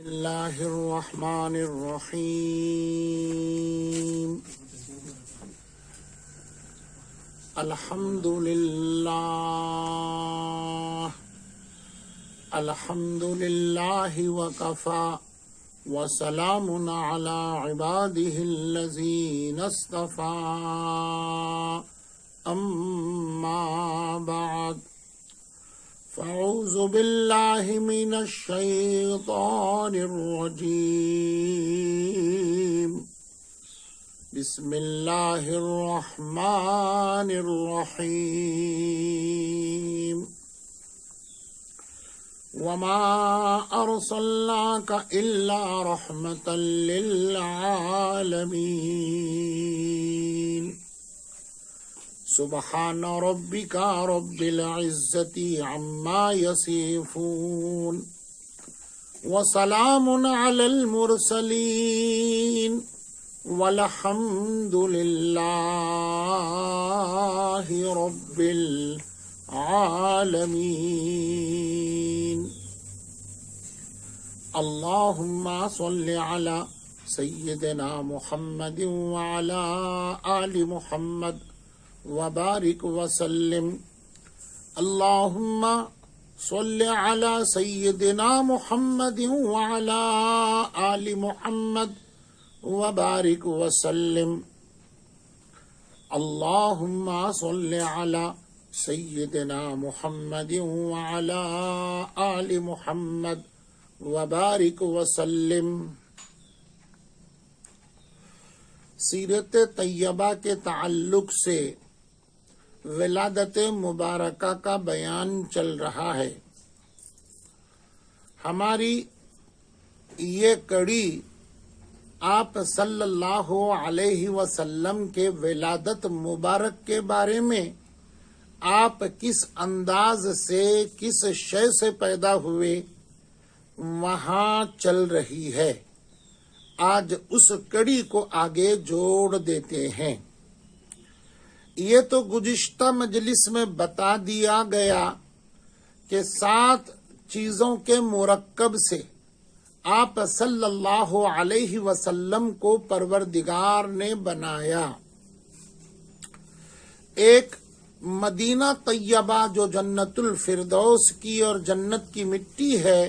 الله الرحمن الرحيم الحمد لله وكفى وسلام على عباده الذين اصطفى أما بعد فأعوذ بالله من الشيطان الرجيم بسم الله الرحمن الرحيم وما أرسلناك إلا رحمة للعالمين سبحان ربك رب العزة عما يصفون وسلام على المرسلين والحمد لله رب العالمين اللهم صل على سيدنا محمد وعلى آل محمد وبارك وسلم اللهم صل على سيدنا محمد وعلى آل محمد وبارك وسلم اللهم صل على سيدنا محمد وعلى آل محمد وبارك وسلم۔ سیرت طیبہ کے تعلق سے ولادت مبارکہ کا بیان چل رہا ہے۔ ہماری یہ کڑی آپ صلی اللہ علیہ وسلم کے ولادت مبارک کے بارے میں آپ کس انداز سے کس شے سے پیدا ہوئے وہاں چل رہی ہے۔ آج اس کڑی کو آگے جوڑ دیتے ہیں۔ یہ تو گزشتہ مجلس میں بتا دیا گیا کہ 7 چیزوں کے مرکب سے آپ صلی اللہ علیہ وسلم کو پروردگار نے بنایا۔ ایک مدینہ طیبہ جو جنت الفردوس کی اور جنت کی مٹی ہے،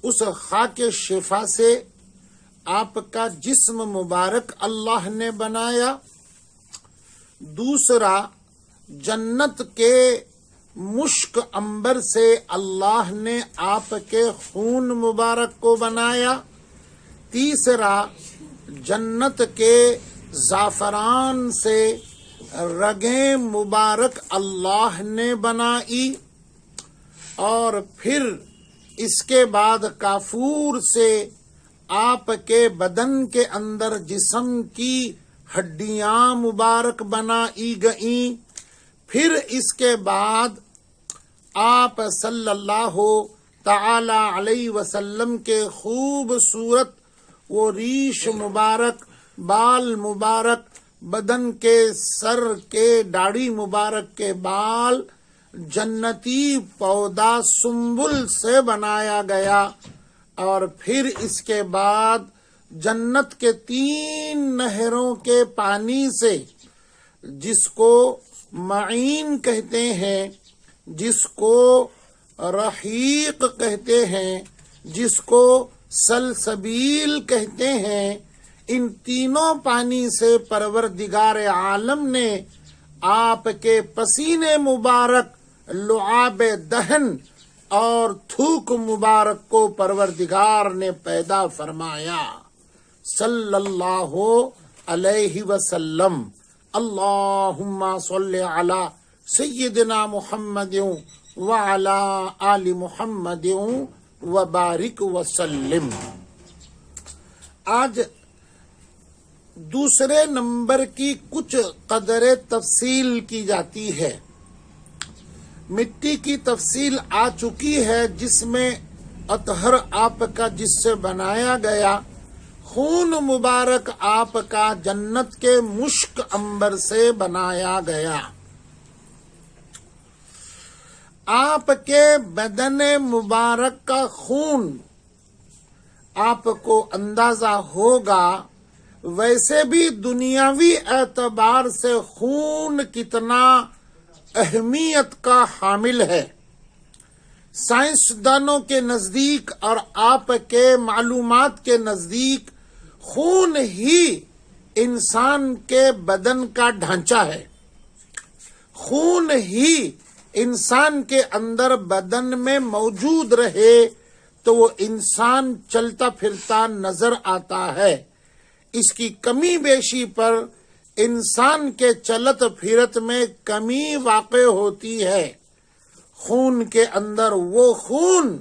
اس خاک شفا سے آپ کا جسم مبارک اللہ نے بنایا۔ دوسرا، جنت کے مشک عنبر سے اللہ نے آپ کے خون مبارک کو بنایا۔ تیسرا، جنت کے زعفران سے رگیں مبارک اللہ نے بنائی، اور پھر اس کے بعد کافور سے آپ کے بدن کے اندر جسم کی ہڈیاں مبارک بنائی گئیں۔ پھر اس کے بعد آپ صلی اللہ تعالی علیہ وسلم کے خوبصورت وہ ریش مبارک، بال مبارک، بدن کے سر کے داڑھی مبارک کے بال جنتی پودا سنبل سے بنایا گیا، اور پھر اس کے بعد جنت کے 3 نہروں کے پانی سے، جس کو معین کہتے ہیں، جس کو رحیق کہتے ہیں، جس کو سلسبیل کہتے ہیں، ان تینوں پانی سے پروردگار عالم نے آپ کے پسینے مبارک، لعاب دہن اور تھوک مبارک کو پروردگار نے پیدا فرمایا صلی اللہ علیہ وسلم۔ اللہم صل علی سیدنا محمد وعلی آل محمد وبارک وسلم۔ آج دوسرے نمبر کی کچھ قدر تفصیل کی جاتی ہے۔ مٹی کی تفصیل آ چکی ہے، جس میں اطہر آپ کا جس سے بنایا گیا، خون مبارک آپ کا جنت کے مشک عنبر سے بنایا گیا۔ آپ کے بدن مبارک کا خون آپ کو اندازہ ہوگا ویسے بھی دنیاوی اعتبار سے خون کتنا اہمیت کا حامل ہے۔ سائنسدانوں کے نزدیک اور آپ کے معلومات کے نزدیک خون ہی انسان کے بدن کا ڈھانچہ ہے۔ خون ہی انسان کے اندر بدن میں موجود رہے تو وہ انسان چلتا پھرتا نظر آتا ہے۔ اس کی کمی بیشی پر انسان کے چلت پھرت میں کمی واقع ہوتی ہے۔ خون کے اندر وہ خون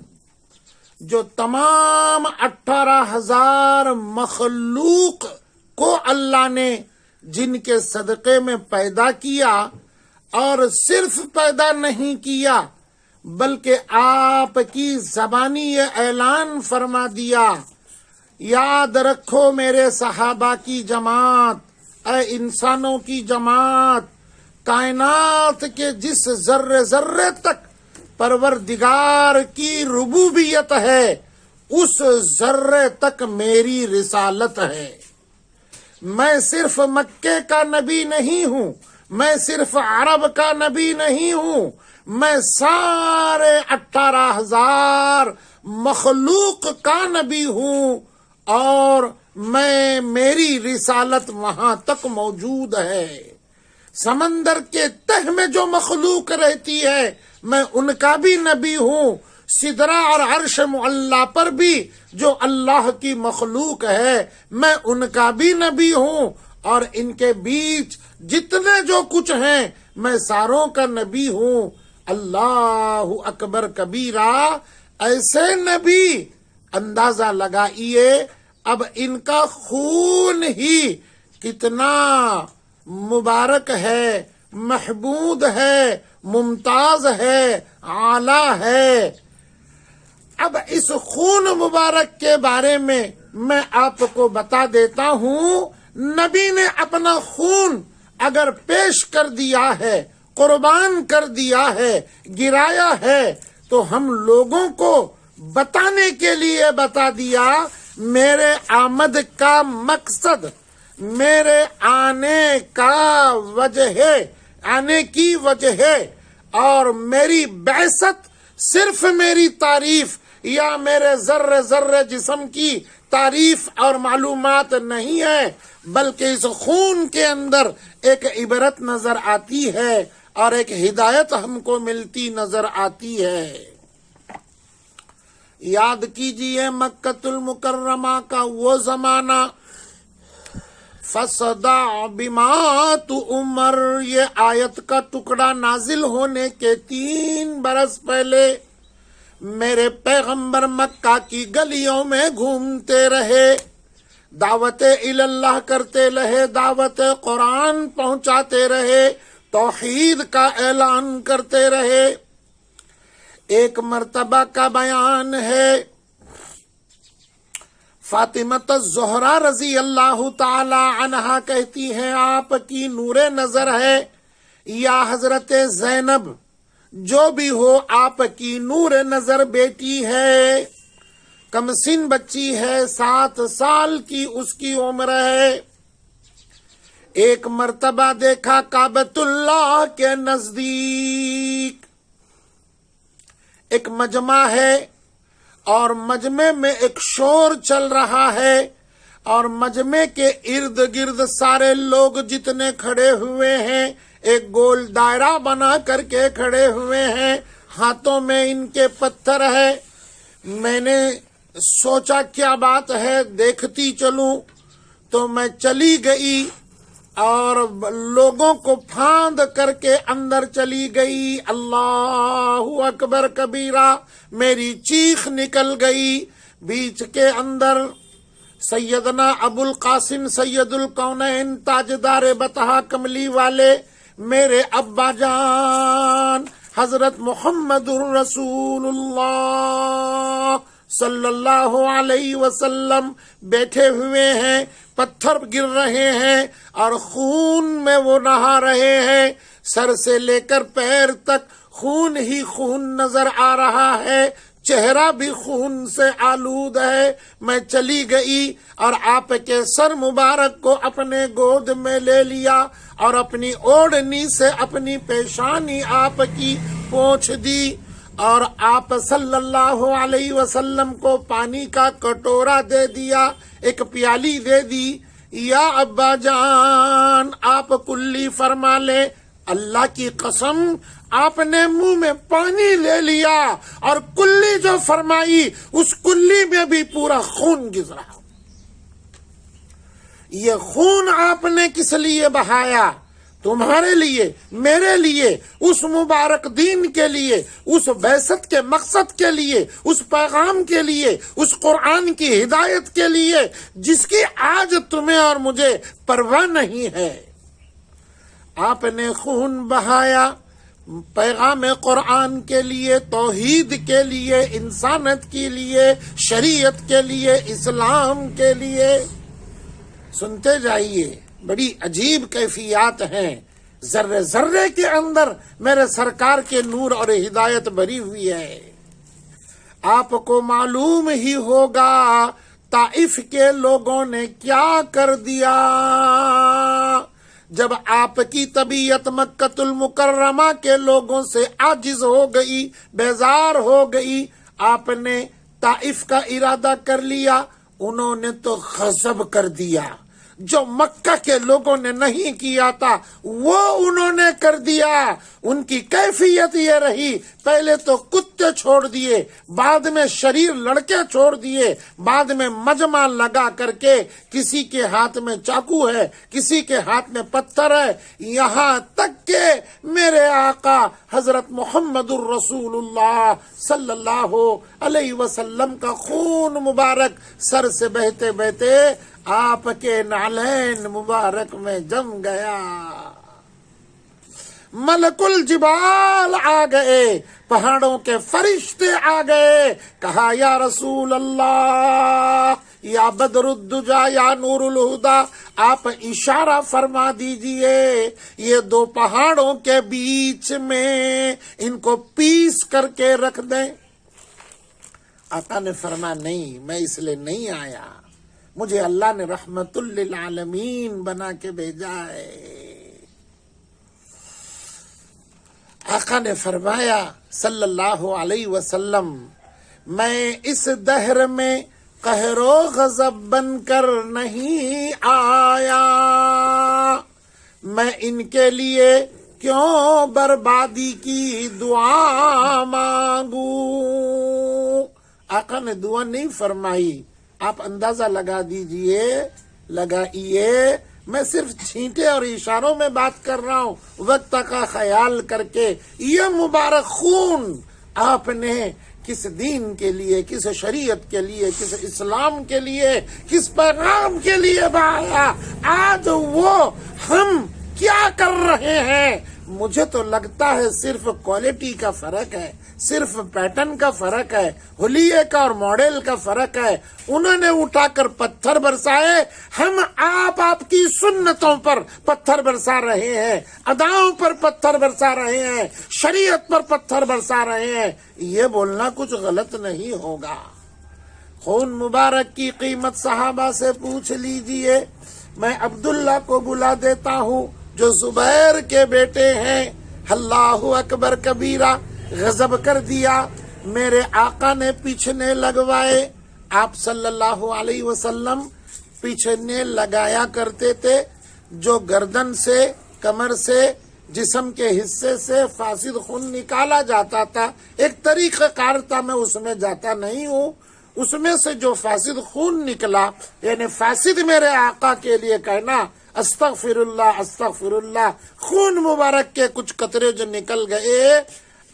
جو تمام 18,000 مخلوق کو اللہ نے جن کے صدقے میں پیدا کیا، اور صرف پیدا نہیں کیا بلکہ آپ کی زبانی یہ اعلان فرما دیا، یاد رکھو میرے صحابہ کی جماعت، اے انسانوں کی جماعت، کائنات کے جس ذرے ذرے تک پروردگار کی ربوبیت ہے اس ذرے تک میری رسالت ہے۔ میں صرف مکے کا نبی نہیں ہوں، میں صرف عرب کا نبی نہیں ہوں، میں سارے 18,000 مخلوق کا نبی ہوں، اور میری رسالت وہاں تک موجود ہے۔ سمندر کے تہ میں جو مخلوق رہتی ہے میں ان کا بھی نبی ہوں، سدرہ اور عرش معلی پر بھی جو اللہ کی مخلوق ہے میں ان کا بھی نبی ہوں، اور ان کے بیچ جتنے جو کچھ ہیں میں ساروں کا نبی ہوں۔ اللہ اکبر کبیرہ، ایسے نبی اندازہ لگائیے اب ان کا خون ہی کتنا مبارک ہے، محمود ہے، ممتاز ہے، اعلیٰ ہے۔ اب اس خون مبارک کے بارے میں آپ کو بتا دیتا ہوں، نبی نے اپنا خون اگر پیش کر دیا ہے، قربان کر دیا ہے، گرایا ہے، تو ہم لوگوں کو بتانے کے لیے بتا دیا میرے آمد کا مقصد، میرے آنے کی وجہ ہے، اور میری بعثت صرف میری تعریف یا میرے ذرے ذرے جسم کی تعریف اور معلومات نہیں ہے، بلکہ اس خون کے اندر ایک عبرت نظر آتی ہے اور ایک ہدایت ہم کو ملتی نظر آتی ہے۔ یاد کیجئے مکۃ المکرمہ کا وہ زمانہ، فَصَدَعْ بِمَا تُؤْمَرْ، یہ آیت کا ٹکڑا نازل ہونے کے 3 برس پہلے میرے پیغمبر مکہ کی گلیوں میں گھومتے رہے، دعوت اللہ کرتے رہے، دعوت قرآن پہنچاتے رہے، توحید کا اعلان کرتے رہے۔ ایک مرتبہ کا بیان ہے، فاطمہ الزہرا رضی اللہ تعالی عنہا کہتی ہیں آپ کی نور نظر ہے، یا حضرت زینب جو بھی ہو آپ کی نور نظر بیٹی ہے، کم سن بچی ہے، 7 سال کی اس کی عمر ہے۔ ایک مرتبہ دیکھا کعبۃ اللہ کے نزدیک ایک مجمع ہے، اور مجمع میں ایک شور چل رہا ہے، اور مجمع کے ارد گرد سارے لوگ جتنے کھڑے ہوئے ہیں ایک گول دائرہ بنا کر کے کھڑے ہوئے ہیں، ہاتھوں میں ان کے پتھر ہے۔ میں نے سوچا کیا بات ہے، دیکھتی چلوں، تو میں چلی گئی اور لوگوں کو پھاند کر کے اندر چلی گئی۔ اللہ اکبر کبیرہ، میری چیخ نکل گئی۔ بیچ کے اندر سیدنا ابو القاسم سید الکونین تاجدار بطحہ کملی والے میرے ابا جان حضرت محمد الرسول اللہ صلی اللہ علیہ وسلم بیٹھے ہوئے ہیں، پتھر گر رہے ہیں اور خون میں وہ نہا رہے ہیں، سر سے لے کر پیر تک خون ہی خون نظر آ رہا ہے۔ چہرہ بھی خون سے آلود ہے. میں چلی گئی اور آپ کے سر مبارک کو اپنے گود میں لے لیا اور اپنی اوڑھنی سے اپنی پیشانی آپ کی پوچھ دی اور آپ صلی اللہ علیہ وسلم کو پانی کا کٹورا دے دیا، ایک پیالی دے دی. یا ابا جان آپ کلی فرما لیں. اللہ کی قسم آپ نے منہ میں پانی لے لیا اور کلی جو فرمائی اس کلی میں بھی پورا خون گزرا. یہ خون آپ نے کس لیے بہایا؟ تمہارے لیے، میرے لیے، اس مبارک دین کے لیے، اس بعثت کے مقصد کے لیے، اس پیغام کے لیے، اس قرآن کی ہدایت کے لیے جس کی آج تمہیں اور مجھے پرواہ نہیں ہے. آپ نے خون بہایا پیغام قرآن کے لیے، توحید کے لیے، انسانیت کے لیے، شریعت کے لیے، اسلام کے لیے. سنتے جائیے، بڑی عجیب کیفیات ہیں. ذرے ذرے کے اندر میرے سرکار کے نور اور ہدایت بھری ہوئی ہے. آپ کو معلوم ہی ہوگا طائف کے لوگوں نے کیا کر دیا جب آپ کی طبیعت مکۃ المکرمہ کے لوگوں سے عاجز ہو گئی، بیزار ہو گئی. آپ نے طائف کا ارادہ کر لیا، انہوں نے تو غضب کر دیا. جو مکہ کے لوگوں نے نہیں کیا تھا وہ انہوں نے کر دیا. ان کی کیفیت یہ رہی، پہلے تو کتے چھوڑ دیے، بعد میں شریر لڑکے چھوڑ دیے، بعد میں مجمع لگا کر کے کسی کے ہاتھ میں چاقو ہے، کسی کے ہاتھ میں پتھر ہے، یہاں تک کہ میرے آقا حضرت محمد الرسول اللہ صلی اللہ علیہ وسلم کا خون مبارک سر سے بہتے بہتے آپ کے نعلین مبارک میں جم گیا. ملک الجبال آ گئے، پہاڑوں کے فرشتے آ گئے. کہا یا رسول اللہ، یا بدر الدجا، یا نور الہدا، آپ اشارہ فرما دیجئے یہ دو پہاڑوں کے بیچ میں ان کو پیس کر کے رکھ دیں. آقا نے فرمایا نہیں، میں اس لیے نہیں آیا، مجھے اللہ نے رحمت للعالمین بنا کے بھیجا ہے. آقا نے فرمایا صلی اللہ علیہ وسلم، میں اس دہر میں قہر و غضب بن کر نہیں آیا، میں ان کے لیے کیوں بربادی کی دعا مانگوں. آقا نے دعا نہیں فرمائی، آپ اندازہ لگا دیجئے، لگائیے، میں صرف چھینٹے اور اشاروں میں بات کر رہا ہوں، وقت کا خیال کر کے. یہ مبارک خون آپ نے کس دین کے لیے، کس شریعت کے لیے، کس اسلام کے لیے، کس پیغام کے لیے بہایا. آج وہ ہم کیا کر رہے ہیں؟ مجھے تو لگتا ہے صرف کوالٹی کا فرق ہے، صرف پیٹرن کا فرق ہے، حلیے کا اور ماڈل کا فرق ہے. انہوں نے اٹھا کر پتھر برسائے، ہم آپ کی سنتوں پر پتھر برسا رہے ہیں، اداؤں پر پتھر برسا رہے ہیں، شریعت پر پتھر برسا رہے ہیں. یہ بولنا کچھ غلط نہیں ہوگا. خون مبارک کی قیمت صحابہ سے پوچھ لیجئے. میں عبداللہ کو بلا دیتا ہوں جو زبیر کے بیٹے ہیں. اللہ اکبر کبیرہ، غضب کر دیا. میرے آقا نے پیچھنے لگوائے. آپ صلی اللہ علیہ وسلم پیچھنے لگایا کرتے تھے. جو گردن سے، کمر سے، جسم کے حصے سے فاسد خون نکالا جاتا تھا، ایک طریقہ کار تھا، میں اس میں جاتا نہیں ہوں. اس میں سے جو فاسد خون نکلا، یعنی فاسد میرے آقا کے لیے کہنا استغفر اللہ استغفر اللہ. خون مبارک کے کچھ قطرے جو نکل گئے،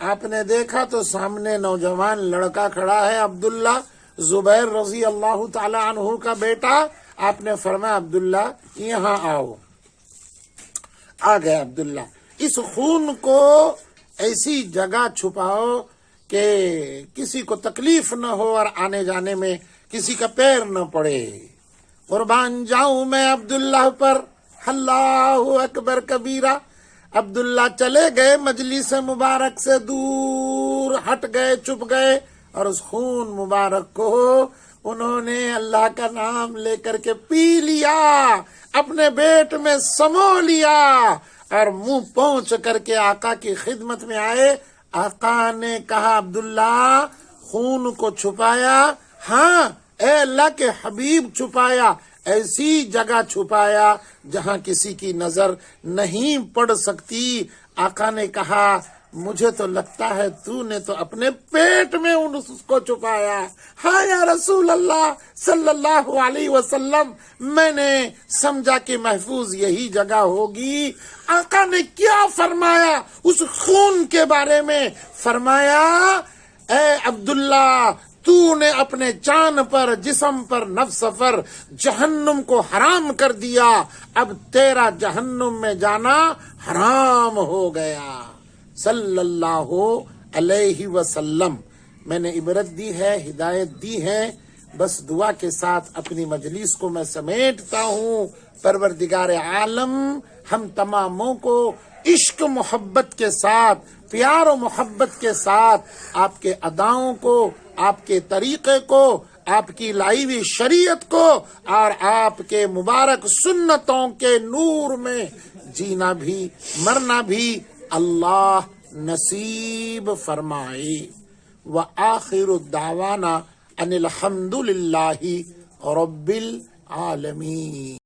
آپ نے دیکھا تو سامنے نوجوان لڑکا کھڑا ہے، عبداللہ، زبیر رضی اللہ تعالی عنہ کا بیٹا. آپ نے فرمایا عبداللہ یہاں آؤ. آ گئے عبداللہ. اس خون کو ایسی جگہ چھپاؤ کہ کسی کو تکلیف نہ ہو اور آنے جانے میں کسی کا پیر نہ پڑے. قربان جاؤں میں عبداللہ پر. اللہ اکبر کبیرہ. عبداللہ چلے گئے، مجلس مبارک سے دور ہٹ گئے، چھپ گئے. اور اس خون مبارک کو انہوں نے اللہ کا نام لے کر کے پی لیا، اپنے پیٹ میں سمو لیا اور منہ پہنچ کر کے آقا کی خدمت میں آئے۔ آقا نے کہا عبداللہ خون کو چھپایا؟ ہاں اے اللہ کے حبیب چھپایا، ایسی جگہ چھپایا جہاں کسی کی نظر نہیں پڑ سکتی۔ آقا نے کہا مجھے تو لگتا ہے تو نے تو اپنے پیٹ میں اس کو چھپایا۔ ہاں یا رسول اللہ صلی اللہ علیہ وسلم، میں نے سمجھا کہ محفوظ یہی جگہ ہوگی۔ آقا نے کیا فرمایا اس خون کے بارے میں؟ فرمایا اے عبداللہ تو نے اپنے جان پر، جسم پر، نفس پر جہنم کو حرام کر دیا، اب تیرا جہنم میں جانا حرام ہو گیا۔ صلی اللہ علیہ وسلم۔ میں نے عبرت دی ہے، ہدایت دی ہے، بس دعا کے ساتھ اپنی مجلس کو میں سمیٹتا ہوں۔ پروردگار عالم ہم تماموں کو عشق محبت کے ساتھ، پیار و محبت کے ساتھ آپ کے اداؤں کو، آپ کے طریقے کو، آپ کی لائی ہوئی شریعت کو اور آپ کے مبارک سنتوں کے نور میں جینا بھی مرنا بھی اللہ نصیب فرمائے۔ وآخر الدعوانا ان الحمد للہ رب العالمین۔